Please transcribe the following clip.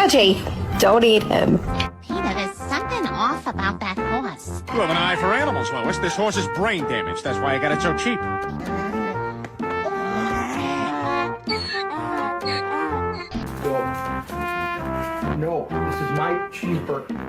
Reggie, don't eat him. Peter, there's something off about that horse. You have an eye for animals, Lois. This horse is brain damaged. That's why I got it so cheap. No, this is my cheeseburger.